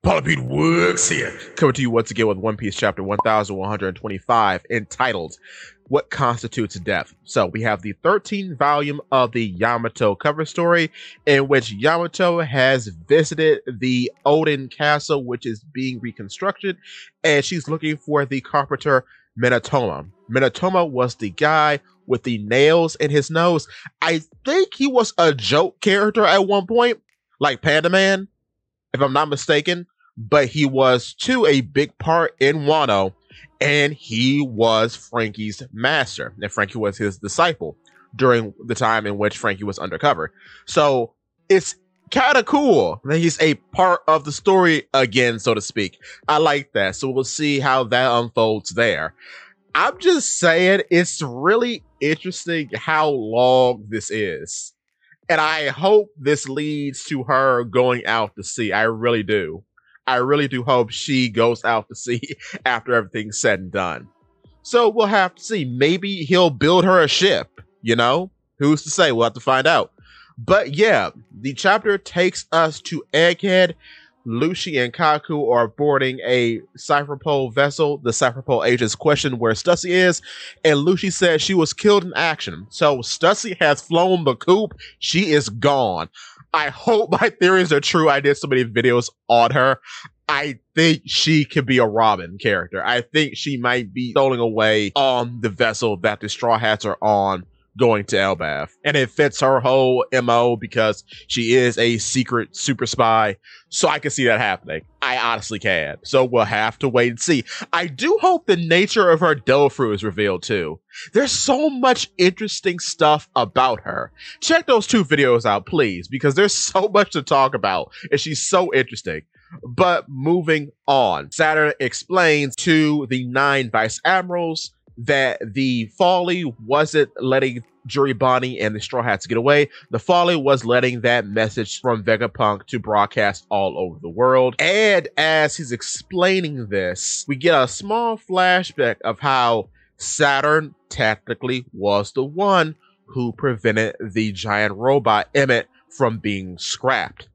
Polypede Works here, coming to you once again with One Piece chapter 1125, entitled What Constitutes Death. So we have the 13th volume of the Yamato cover story, in which Yamato has visited the Odin Castle, which is being reconstructed, and she's looking for the carpenter Minotoma. Minotoma was the guy with the nails in his nose. I think he was a joke character at one point, like Panda Man, if I'm not mistaken, but he was too a big part in Wano, and he was Franky's master, and Franky was his disciple during the time in which Franky was undercover. So it's kind of cool that he's a part of the story again, so to speak. I like that. So we'll see how that unfolds there. I'm just saying, it's really interesting how long this is. And I hope this leads to her going out to sea. I really do. I really do hope she goes out to sea after everything's said and done. So we'll have to see. Maybe he'll build her a ship, you know? Who's to say? We'll have to find out. But yeah, the chapter takes us to Egghead. Lucy and Kaku are boarding a Cypherpole vessel. The Cypherpole agents question where Stussy is, and Lucy says she was killed in action. So Stussy has flown the coop. She is gone. I hope my theories are true. I did so many videos on her. I think she could be a Robin character. I think she might be stolen away on the vessel that the Straw Hats are on, going to Elbaf. And it fits her whole MO because she is a secret super spy. So I can see that happening. I honestly can. So we'll have to wait and see. I do hope the nature of her Dofru is revealed too. There's so much interesting stuff about her. Check those two videos out, please, because there's so much to talk about and she's so interesting. But moving on, Saturn explains to the 9 vice admirals that the folly wasn't letting Juribani and the Straw Hats get away. The folly was letting that message from Vegapunk to broadcast all over the world. And as he's explaining this, we get a small flashback of how Saturn technically was the one who prevented the giant robot Emmett from being scrapped.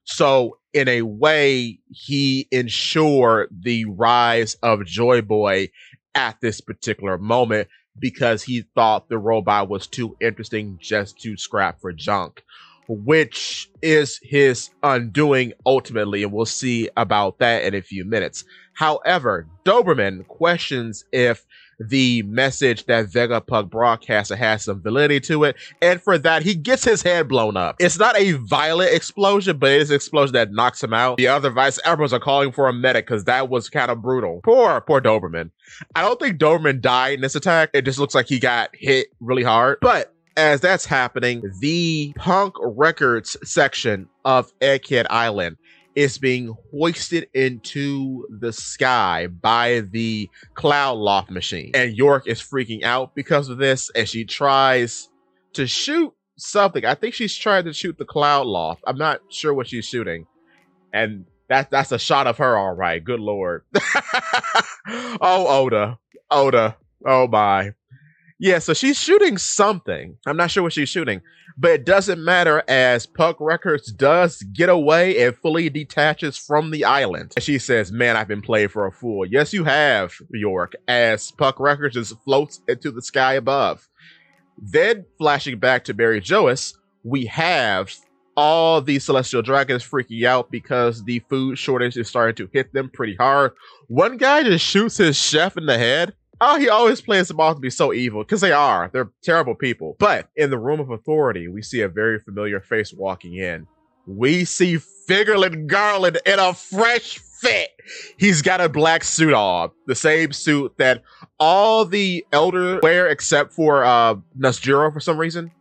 So in a way, he ensured the rise of Joy Boy at this particular moment because he thought the robot was too interesting just to scrap for junk, which is his undoing ultimately, and we'll see about that in a few minutes. However, Doberman questions if the message that Vegapunk broadcaster has some validity to it, and for that he gets his head blown up. It's not a violent explosion, but it is an explosion that knocks him out. The other vice admirals are calling for a medic because that was kind of brutal. Poor Doberman. I don't think Doberman died in this attack. It just looks like he got hit really hard. But as that's happening, the Punk Records section of Egghead Island is being hoisted into the sky by the Cloud Loft machine. And York is freaking out because of this, and she tries to shoot something. I think she's trying to shoot the Cloud Loft. I'm not sure what she's shooting. And that's a shot of her, all right. Good lord. Oh, Oda. Oh my. Yeah, so she's shooting something. I'm not sure what she's shooting, but it doesn't matter as Punk Records does get away and fully detaches from the island. And she says, man, I've been played for a fool. Yes, you have, York, as Punk Records just floats into the sky above. Then, flashing back to Mary Joas, we have all the Celestial Dragons freaking out because the food shortage is starting to hit them pretty hard. One guy just shoots his chef in the head. Oh, he always plays them off to be so evil, because they are. They're terrible people. But in the Room of Authority, we see a very familiar face walking in. We see Figurlin Garland in a fresh fit. He's got a black suit on, the same suit that all the Elder wear except for Nasjuro for some reason.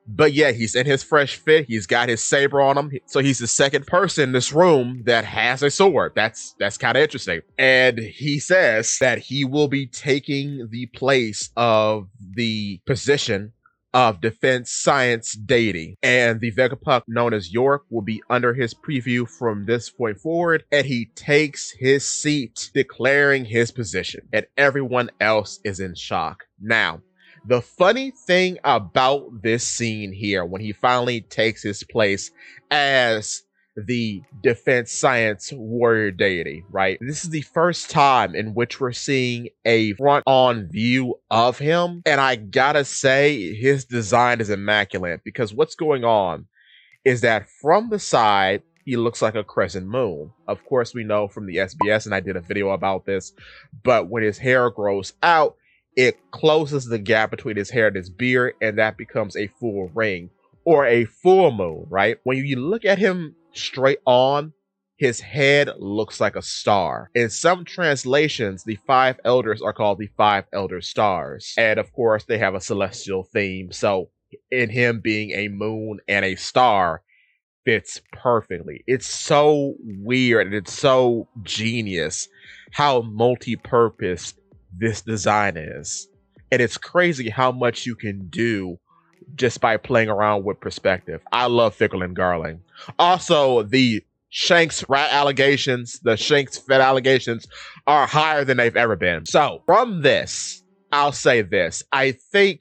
But yeah, he's in his fresh fit. He's got his saber on him. So he's the second person in this room that has a sword. That's kind of interesting. And he says that he will be taking the place of the position of defense science deity. And the Vegapunk known as York will be under his preview from this point forward. And he takes his seat, declaring his position. And everyone else is in shock. Now, the funny thing about this scene here, when he finally takes his place as the defense science warrior deity, right? This is the first time in which we're seeing a front on view of him. And I gotta say, his design is immaculate because what's going on is that from the side, he looks like a crescent moon. Of course, we know from the SBS, and I did a video about this, but when his hair grows out, it closes the gap between his hair and his beard, and that becomes a full ring or a full moon, right? When you look at him straight on, his head looks like a star. In some translations, the five elders are called the five elder stars. And of course, they have a celestial theme. So in him being a moon and a star fits perfectly. It's so weird and it's so genius how multi-purpose this design is. And it's crazy how much you can do just by playing around with perspective. I love Fickle and Garling. Also, the Shanks rat allegations, the Shanks Fed allegations are higher than they've ever been. So from this, I'll say this. I think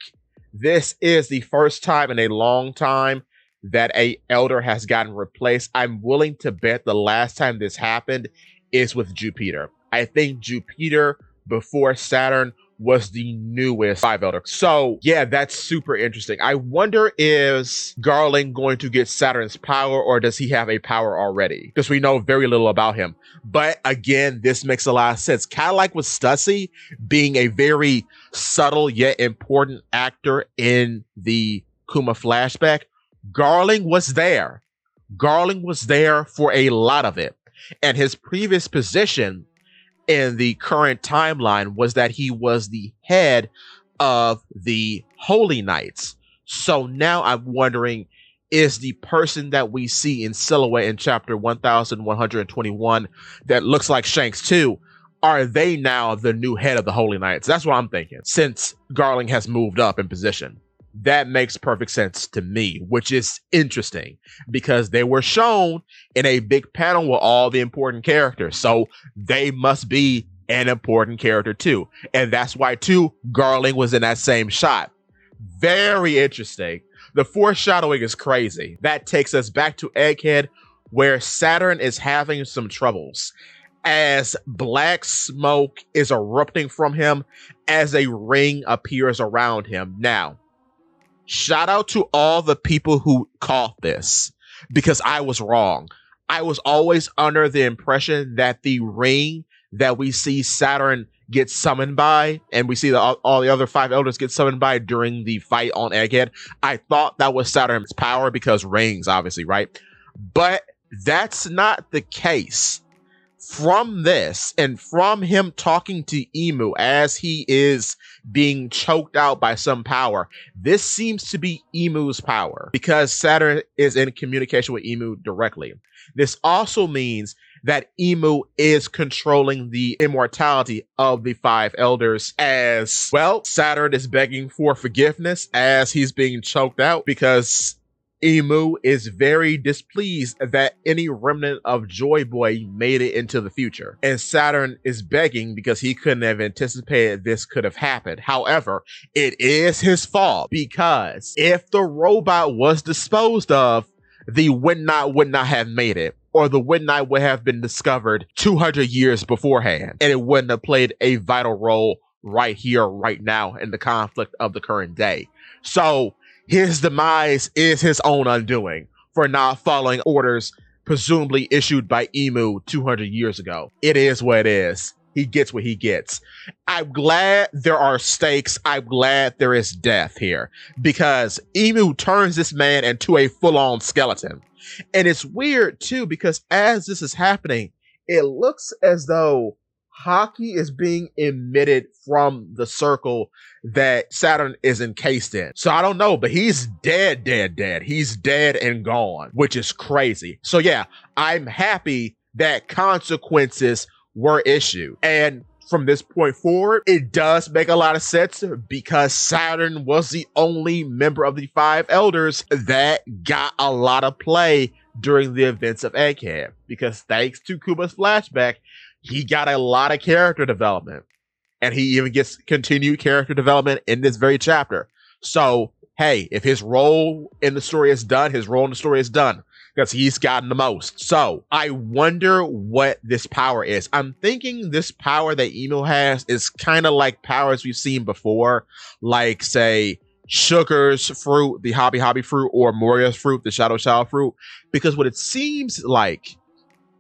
this is the first time in a long time that a elder has gotten replaced. I'm willing to bet the last time this happened is with Jupiter. I think Jupiter before Saturn was the newest five elder. So yeah, that's super interesting. I wonder, is Garling going to get Saturn's power, or does he have a power already? Because we know very little about him. But again, this makes a lot of sense. Kind of like with Stussy being a very subtle yet important actor in the Kuma flashback, Garling was there. Garling was there for a lot of it. And his previous position in the current timeline was that he was the head of the Holy Knights. So now I'm wondering, is the person that we see in silhouette in chapter 1121 that looks like Shanks too, are they now the new head of the Holy Knights? That's what I'm thinking, since Garling has moved up in position. That makes perfect sense to me, which is interesting because they were shown in a big panel with all the important characters. So they must be an important character too. And that's why too, Garling was in that same shot. Very interesting. The foreshadowing is crazy. That takes us back to Egghead, where Saturn is having some troubles as black smoke is erupting from him as a ring appears around him. Now, shout out to all the people who caught this, because I was wrong. I was always under the impression that the ring that we see Saturn get summoned by, and we see all the other five elders get summoned by during the fight on Egghead, I thought that was Saturn's power because rings, obviously, right? But that's not the case. From this, and from him talking to Imu as he is being choked out by some power, this seems to be Imu's power because Saturn is in communication with Imu directly. This also means that Imu is controlling the immortality of the five elders as well. Saturn is begging for forgiveness as he's being choked out because Imu is very displeased that any remnant of Joy Boy made it into the future. And Saturn is begging because he couldn't have anticipated this could have happened. However, it is his fault because if the robot was disposed of, the Windknight would not have made it, or the Windknight would have been discovered 200 years beforehand, and it wouldn't have played a vital role right here, right now in the conflict of the current day. So his demise is his own undoing for not following orders presumably issued by Imu 200 years ago. It is what it is. He gets what he gets. I'm glad there are stakes. I'm glad there is death here because Imu turns this man into a full-on skeleton. And it's weird too because as this is happening, it looks as though Haki is being emitted from the circle that Saturn is encased in. So I don't know, but he's dead. He's dead and gone, which is crazy. So yeah, I'm happy that consequences were issued. And from this point forward, it does make a lot of sense because Saturn was the only member of the five elders that got a lot of play during the events of Egghead. Because thanks to Kuma's flashback, he got a lot of character development. And he even gets continued character development in this very chapter. So, hey, if his role in the story is done, his role in the story is done. because he's gotten the most. So I wonder what this power is. I'm thinking this power that Emu has is kind of like powers we've seen before, like say Sugar's fruit, the Hobby fruit, or Moria's fruit, the Shadow fruit. Because what it seems like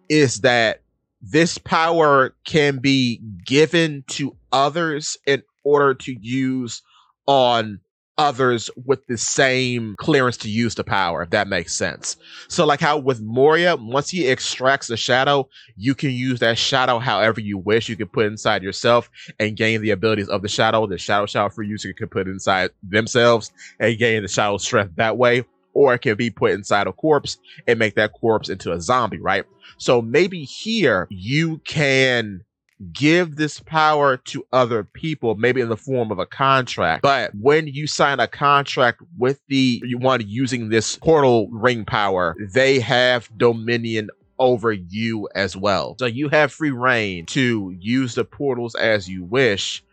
is that this power can be given to others in order to use on others with the same clearance to use the power, if that makes sense. So like how with Moria, once he extracts the shadow, you can use that shadow however you wish. You can put it inside yourself and gain the abilities of the shadow. The shadow for user can put it inside themselves and gain the shadow strength that way. Or it can be put inside a corpse and make that corpse into a zombie, right? So maybe here you can give this power to other people, maybe in the form of a contract. But when you sign a contract with the one using this portal ring power, they have dominion over you as well. So you have free reign to use the portals as you wish,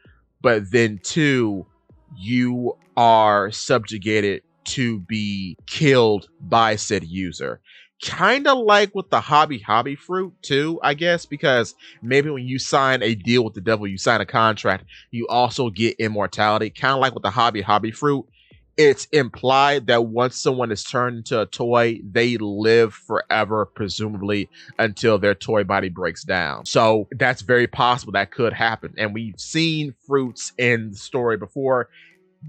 but then too, you are subjugated to be killed by said user. Kind of like with the hobby fruit too, I guess, because maybe when you sign a deal with the devil, you sign a contract, you also get immortality. Kind of like with the hobby fruit, it's implied that once someone is turned into a toy, they live forever, presumably until their toy body breaks down. So that's very possible that could happen. And we've seen fruits in the story before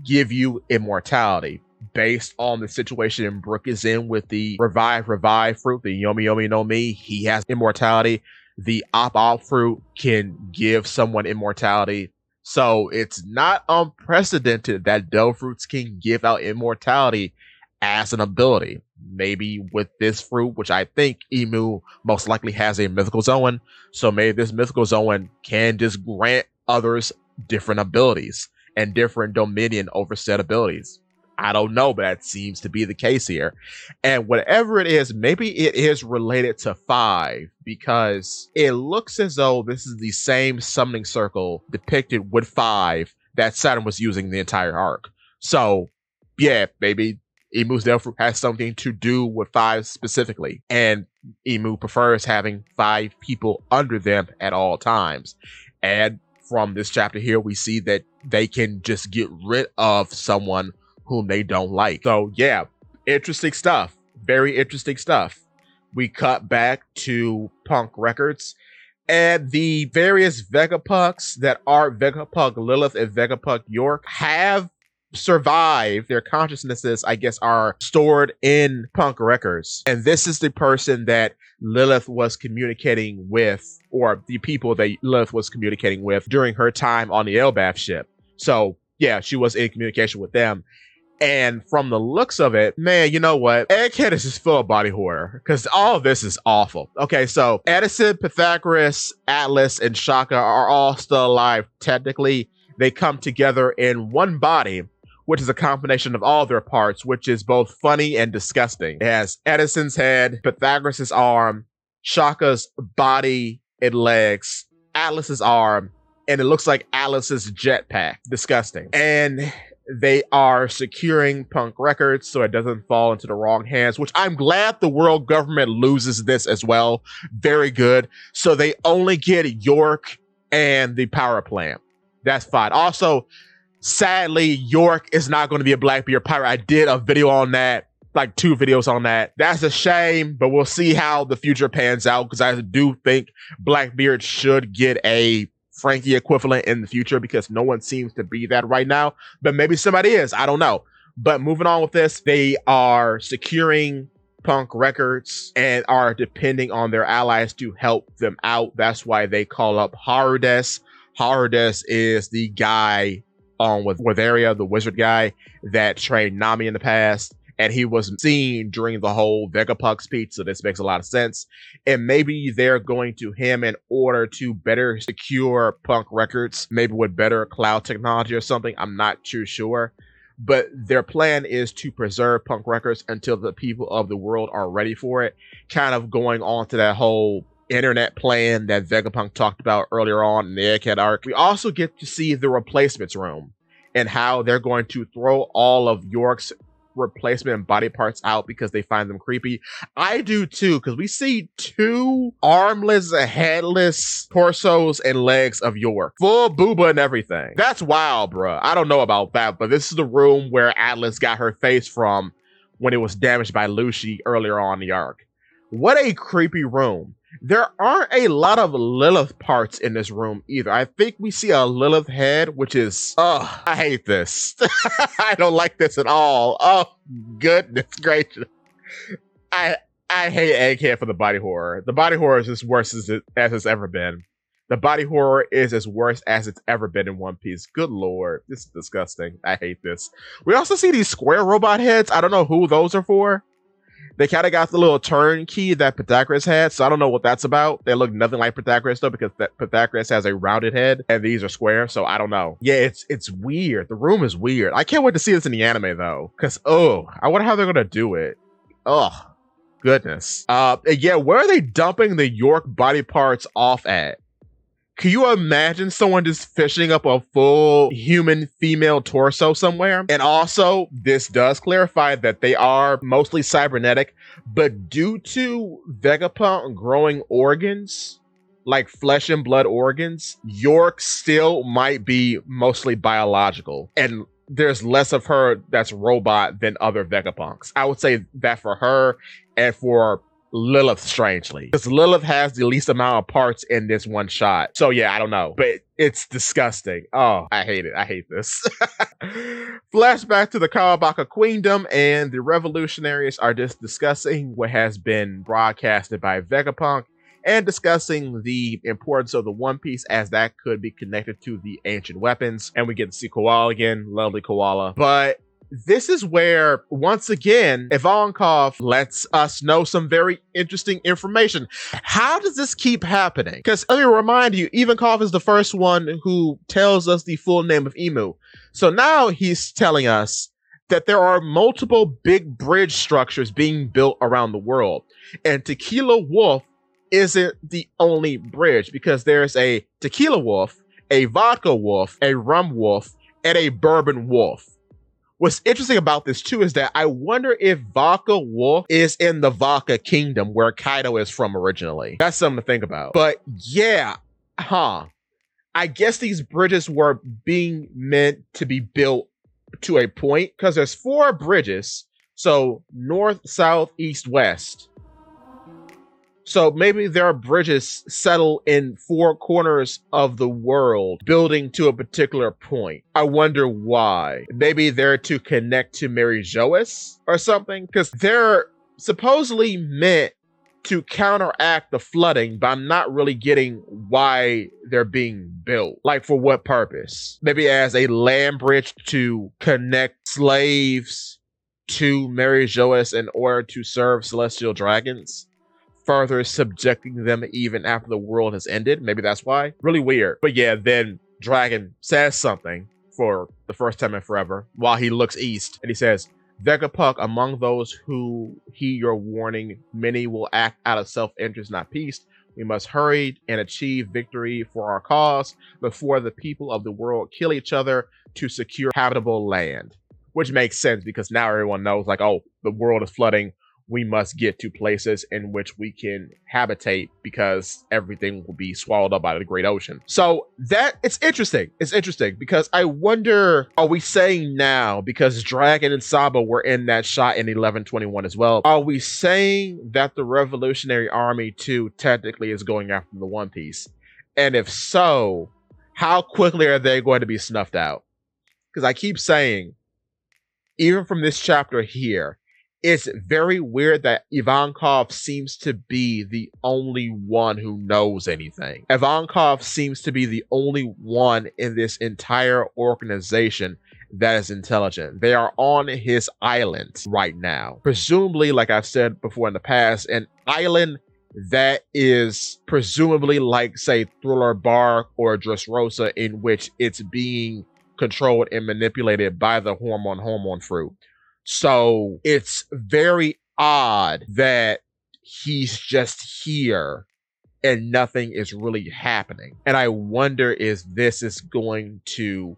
give you immortality, based on the situation Brook is in with the revive fruit, the Yomi no Mi. He has immortality. The Op fruit can give someone immortality. So it's not unprecedented that Devil fruits can give out immortality as an ability. Maybe with this fruit, which I think Emu most likely has a mythical zone. So maybe this mythical zone can just grant others different abilities and different dominion over said abilities. I don't know, but that seems to be the case here. And whatever it is, maybe it is related to 5, because it looks as though this is the same summoning circle depicted with 5 that Saturn was using the entire arc. So yeah, maybe Emu's Devil Fruit has something to do with 5 specifically. And Emu prefers having 5 people under them at all times. And from this chapter here, we see that they can just get rid of someone whom they don't like. So yeah, interesting stuff. Very interesting stuff. We cut back to Punk Records and the various Vegapunks that are Vegapunk Lilith and Vegapunk York have survived. Their consciousnesses, I guess, are stored in Punk Records. And this is the person that Lilith was communicating with, or the people that Lilith was communicating with during her time on the Elbaf ship. So yeah, she was in communication with them. And from the looks of it, man, you know what? Egghead is just full of body horror because all of this is awful. Okay, so Edison, Pythagoras, Atlas, and Shaka are all still alive. Technically, they come together in one body, which is a combination of all their parts, which is both funny and disgusting. It has Edison's head, Pythagoras' arm, Shaka's body and legs, Atlas's arm, and it looks like Atlas's jetpack. Disgusting. And they are securing Punk Records so it doesn't fall into the wrong hands, which I'm glad the world government loses this as well. Very good. So they only get York and the power plant. That's fine. Also, sadly, York is not going to be a Blackbeard pirate. I did a video on that, like 2 videos on that. That's a shame, but we'll see how the future pans out, because I do think Blackbeard should get a Frankie equivalent in the future, because no one seems to be that right now, but maybe somebody is. I don't know. But moving on with this, they are securing Punk Records and are depending on their allies to help them out. That's why they call up Harudes. Harudes is the guy with Witheria, the wizard guy that trained Nami in the past. And he was seen during the whole Vegapunk speech, so this makes a lot of sense. And maybe they're going to him in order to better secure Punk Records, maybe with better cloud technology or something. I'm not too sure. But their plan is to preserve Punk Records until the people of the world are ready for it. Kind of going on to that whole internet plan that Vegapunk talked about earlier on in the Egghead arc. We also get to see the replacements room and how they're going to throw all of York's replacement body parts out because they find them creepy. I do too, because we see two armless, headless torsos and legs of York. Full booba and everything. That's wild, bruh. I don't know about that, but this is the room where Atlas got her face from when it was damaged by Lucy earlier on in the arc. What a creepy room. There aren't a lot of Lilith parts in this room either. I think we see a Lilith head, which is, I hate this. I don't like this at all. Oh, goodness gracious. I hate Egghead for the body horror. The body horror is as worse as it's ever been. The body horror is as worse as it's ever been in One Piece. Good lord. This is disgusting. I hate this. We also see these square robot heads. I don't know who those are for. They kind of got the little turnkey that Pythagoras had, so I don't know what that's about. They look nothing like Pythagoras, though, because Pythagoras has a rounded head, and these are square, so I don't know. Yeah, it's weird. The room is weird. I can't wait to see this in the anime, though, because, I wonder how they're going to do it. Oh, goodness. Yeah, where are they dumping the York body parts off at? Can you imagine someone just fishing up a full human female torso somewhere? And also, this does clarify that they are mostly cybernetic, but due to Vegapunk growing organs, like flesh and blood organs, York still might be mostly biological. And there's less of her that's robot than other Vegapunks. I would say that for her and for Lilith, strangely, because Lilith has the least amount of parts in this one shot. So yeah, I don't know, but it's disgusting. Oh, I hate it. I hate this. Flashback to the Kawabaka Queendom, and the revolutionaries are just discussing what has been broadcasted by Vegapunk and discussing the importance of the One Piece as that could be connected to the ancient weapons. And we get to see Koala again, lovely Koala. But this is where, once again, Ivankov lets us know some very interesting information. How does this keep happening? Because let me remind you, Ivankov is the first one who tells us the full name of Imu. So now he's telling us that there are multiple big bridge structures being built around the world. And Tequila Wolf isn't the only bridge, because there's a Tequila Wolf, a Vodka Wolf, a Rum Wolf, and a Bourbon Wolf. What's interesting about this too is that I wonder if Vodka Wolf is in the Vodka Kingdom where Kaido is from originally. That's something to think about. But yeah, I guess these bridges were being meant to be built to a point, because there's 4 bridges. So north, south, east, west. So maybe there are bridges settled in 4 corners of the world, building to a particular point. I wonder why. Maybe they're to connect to Mary Joas or something, because they're supposedly meant to counteract the flooding, but I'm not really getting why they're being built. Like, for what purpose? Maybe as a land bridge to connect slaves to Mary Joas in order to serve celestial dragons, further subjecting them even after the world has ended. Maybe that's why. Really weird. But yeah, then Dragon says something for the first time in forever while he looks east, and he says, Vegapunk, among those who heed your warning, many will act out of self-interest, not peace. We must hurry and achieve victory for our cause before the people of the world kill each other to secure habitable land. Which makes sense, because now everyone knows, like, oh, the world is flooding. We must get to places in which we can habitate, because everything will be swallowed up by the great ocean. So that, it's interesting. It's interesting because I wonder, are we saying now, because Dragon and Saba were in that shot in 1121 as well, are we saying that the Revolutionary Army too technically is going after the One Piece? And if so, how quickly are they going to be snuffed out? Because I keep saying, even from this chapter here, it's very weird that Ivankov seems to be the only one who knows anything. Ivankov seems to be the only one in this entire organization that is intelligent. They are on his island right now. Presumably, like I've said before in the past, an island that is presumably like, say, Thriller Bark or Dressrosa, in which it's being controlled and manipulated by the hormone fruit. So it's very odd that he's just here and nothing is really happening. And I wonder if this is going to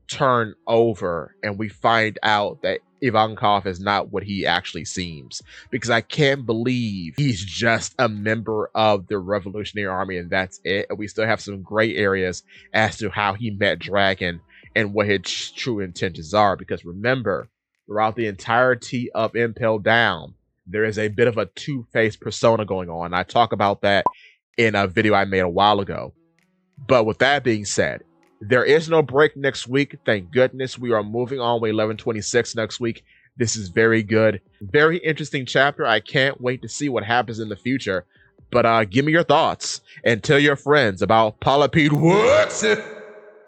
turn over and we find out that Ivankov is not what he actually seems, because I can't believe he's just a member of the Revolutionary Army and that's it. And we still have some gray areas as to how he met Dragon and what his true intentions are. Because remember, throughout the entirety of Impel Down, there is a bit of a two-faced persona going on. I talk about that in a video I made a while ago. But with that being said, there is no break next week. Thank goodness. We are moving on with 1126 next week. This is very good. Very interesting chapter. I can't wait to see what happens in the future. But give me your thoughts and tell your friends about Palapede Woods.